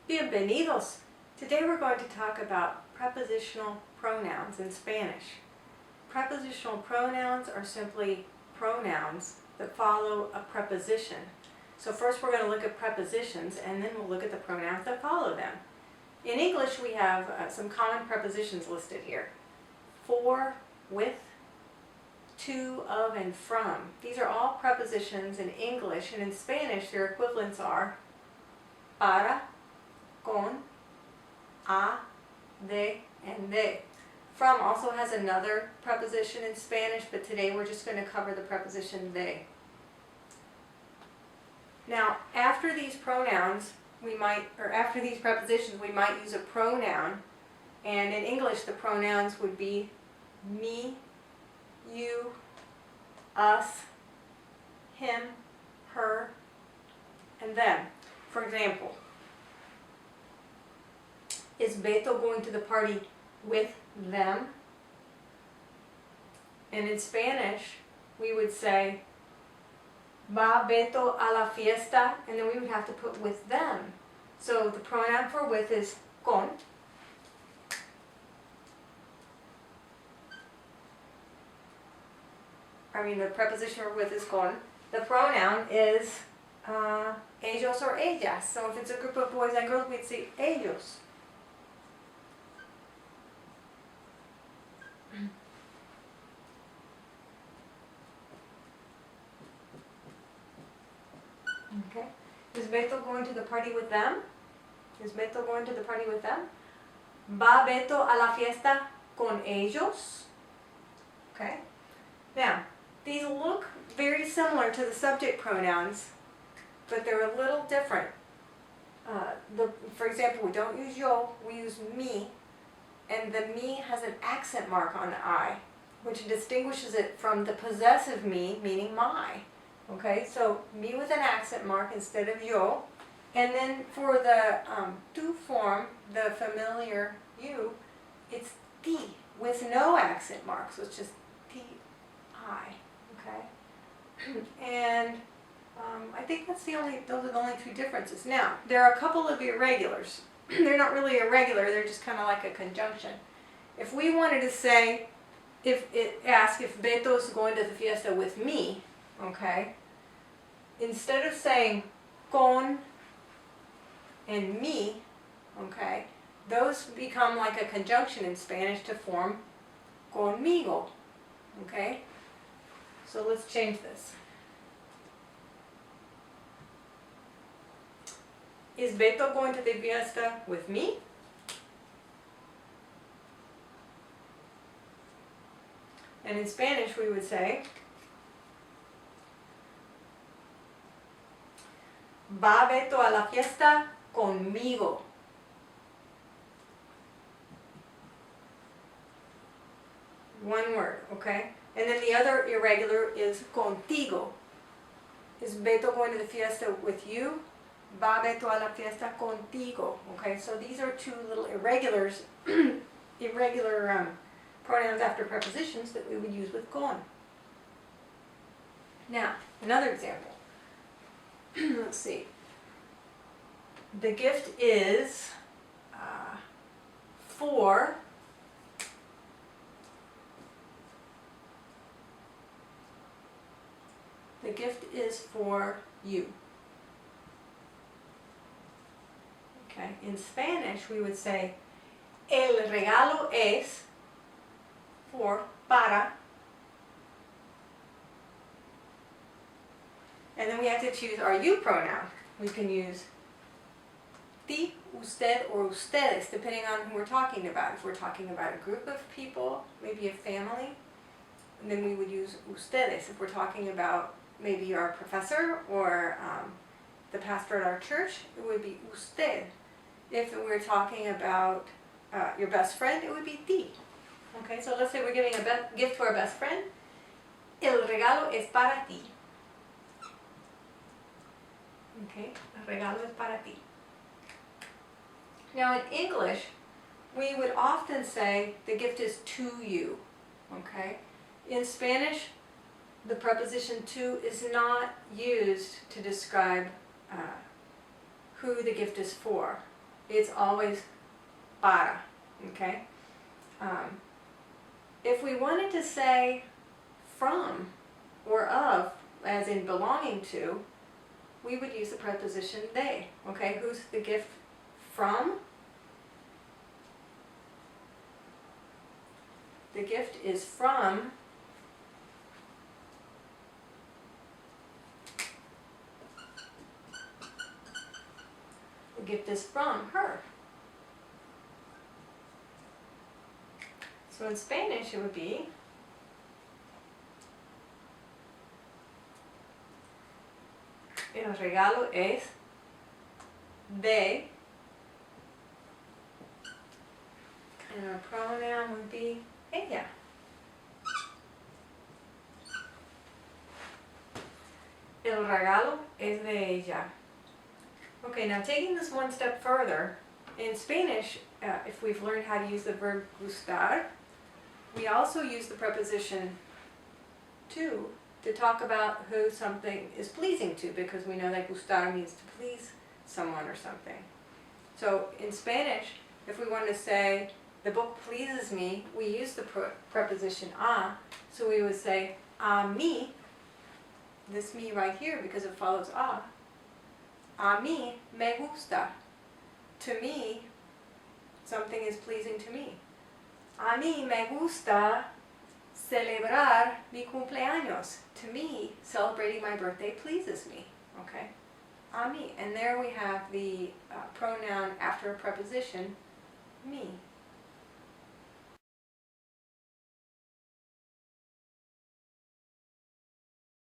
Bienvenidos! Today we're going to talk about prepositional pronouns in Spanish. Prepositional pronouns are simply pronouns that follow a preposition. So first we're going to look at prepositions and then we'll look at the pronouns that follow them. In English we have some common prepositions listed here. For, with, to, of, and from. These are all prepositions in English, and in Spanish their equivalents are para, con, a, de, and de. From also has another preposition in Spanish, but today we're just going to cover the preposition de. Now, after these pronouns, after these prepositions, we might use a pronoun, and in English the pronouns would be me, you, us, him, her, and them. For example, is Beto going to the party with them? And in Spanish, we would say, va Beto a la fiesta, and then we would have to put with them. So the pronoun for with is con. The preposition for with is con. The pronoun is ellos or ellas. So if it's a group of boys and girls, we'd say ellos. Okay. Is Beto going to the party with them? Is Beto going to the party with them? ¿Va Beto a la fiesta con ellos? Okay. Now, these look very similar to the subject pronouns, but they're a little different. For example, we don't use yo, we use me, and the me has an accent mark on the I, which distinguishes it from the possessive me, meaning my. Okay, so me with an accent mark instead of yo. And then for the tu form, the familiar you, it's ti with no accent mark, so it's just ti. Okay, and I think those are the only two differences. Now, there are a couple of irregulars. They're not really irregular, they're just kind of like a conjunction. If we wanted to say, ask if Beto is going to the fiesta with me, okay, instead of saying con and me, okay, those become like a conjunction in Spanish to form conmigo, okay? So let's change this. Is Beto going to the fiesta with me? And in Spanish we would say, va Beto a la fiesta conmigo. One word, okay? And then the other irregular is contigo. Is Beto going to the fiesta with you? Va Beto a la fiesta contigo. Okay, so these are two little irregular pronouns after prepositions that we would use with con. Now, another example. Let's see. The gift is for the gift is for you. Okay. In Spanish, we would say el regalo es for para. And then we have to choose our you pronoun. We can use ti, usted, or ustedes, depending on who we're talking about. If we're talking about a group of people, maybe a family, then we would use ustedes. If we're talking about maybe our professor or the pastor at our church, it would be usted. If we're talking about your best friend, it would be ti. Okay, so let's say we're giving a gift to our best friend. El regalo es para ti. Okay, el regalo es para ti. Now in English, we would often say the gift is to you. Okay, in Spanish, the preposition to is not used to describe who the gift is for. it's always para, okay? If we wanted to say from or of, as in belonging to, we would use the preposition de, okay? Who's the gift from? The gift is from the gift is from her. So in Spanish it would be el regalo es de, and our pronoun would be ella. El regalo es de ella. Okay, now taking this one step further, in Spanish, if we've learned how to use the verb gustar, we also use the preposition to talk about who something is pleasing to, because we know that gustar means to please someone or something. So in Spanish, if we want to say, the book pleases me, we use the preposition a, so we would say, a mí, this me right here because it follows a mí me gusta. To me, something is pleasing to me. A mí me gusta celebrar mi cumpleaños. To me, celebrating my birthday pleases me. Okay? A mí. And there we have the pronoun after a preposition, me.